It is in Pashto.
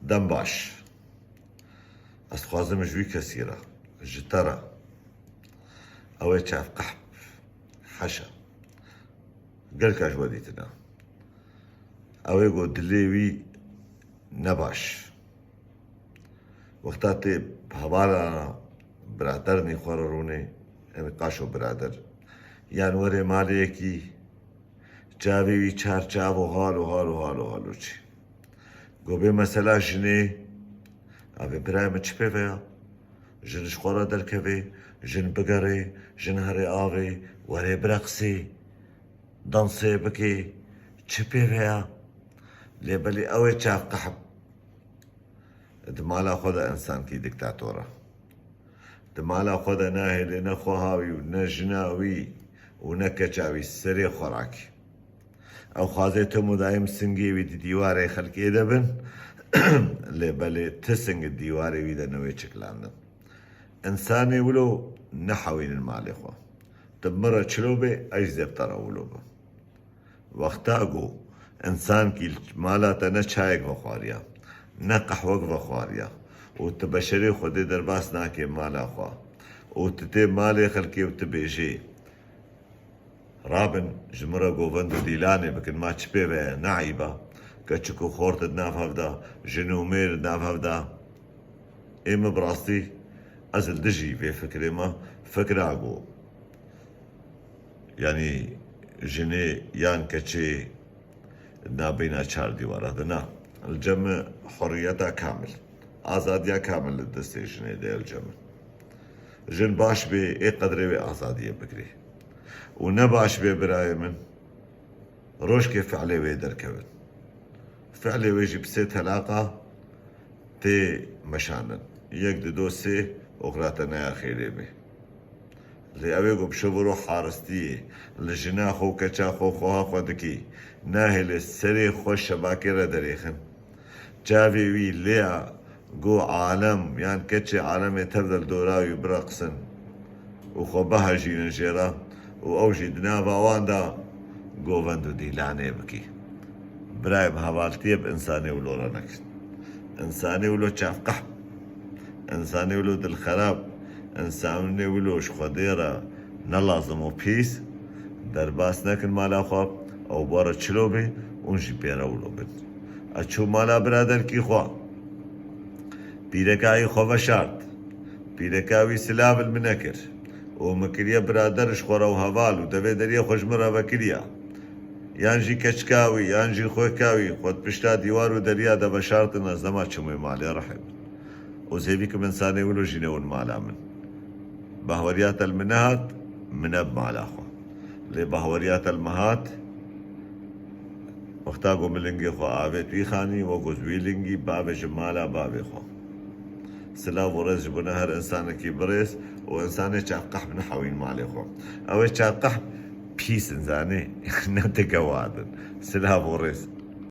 دم باش از خوازم جوی کسی را جترا اوه چاف قحب حشا قل کاش ودیتنا اوه گو دلیوی نباش وقتا تی بحوالا برادر نی خوار رونه ام قاشو برادر یان وره مالی کی چاوی چار چاو و حالو چی گو به مسئله جنه اوه برای ما چپه ویا جنش خورا درکوه جن بگره جن هره آوه وره برقصی دانسه بکی چپه ویا لیبلی اوه چاف قحب دمالا خدا انسان کی دکتاتورا دمالا خدا ناهلی نخواهاوی و نجناوی و نکچاوی سری خوراکی او خوازه تو مدایم سنگی وی دی دیواره خلقی دبن لیبلی تسنگ دیواره وی دا نوی چکلاندن انسانی ولو نحوین المالی خواه تبمرا چلو به اجزیب ترا ولو به وقتا گو انسان کی مالا تا نه چایک بخواریا نه قحوک بخواریا و تبشری خودی در باس ناکی مالا خواه و تتی مالی خلقی و تبیجی رابن جمرة قوفندو ديلاني بكن ما تشبيه به نعيبة كتشكو خورت دناف هفدا جنومير دناف هفدا إما براستي أزل دجي في فكرة ما فكرة عقو يعني جني يان كتشي نابينا چار ديوار هذا الجمع حريتها كامل آزادية كامل للدستي جني دي الجمع جن باش بي اي قدري بي آزادية بكري ونباش بي براي من روش كيف فعلي وي دركبن فعلي ويجي بسيت هلاقة تي مشانن يك دوسي وقراتنا يا خيري بي اللي اويقو بشبرو حارستي لجنا خو كچا خو خوها خودكي ناهي للسري خوش شباكي دريخن جاوي وي ليا قو عالم يعني كتشي عالمي تبدل دوراوي برقصن وخو بها جينا جيرا وأوجي دنابا واندا قوفندو دي لاني بكي براي بهوالتي بإنساني ولو رنك إنساني ولو شاف قحب إنساني ولو دل خراب إنساني ولو شخديرة نلازم وبيس درباس نكن مالا خواب أو بارا چلوبي ونجي بيرا ولو بن أچو مالا برادر كي خواه بيركاي خواه شارت بيركاوي سلاب المنكر ومكريا برادرش خورا وهوال ودوي دريا خوشمرا بكريا يانجي كچكاوي يانجي خوكاوي خود پشتا ديوار ودريا دا بشارتنا زما چمي مالي رحم وزيبيكم انساني ولو جينيون مالا من بهوريات المنهات من اب مالا خو لبهوريات المهات وقتاقو ملنگي خو آوه تويخاني وقوزوي لنگي بابه جمالا بابه خو سلا ورز جبنا هر انسان كي بريس وانسان شاف قحب نحوين مالي خو او شاف قحب بيس انساني نتقوادن سلا ورز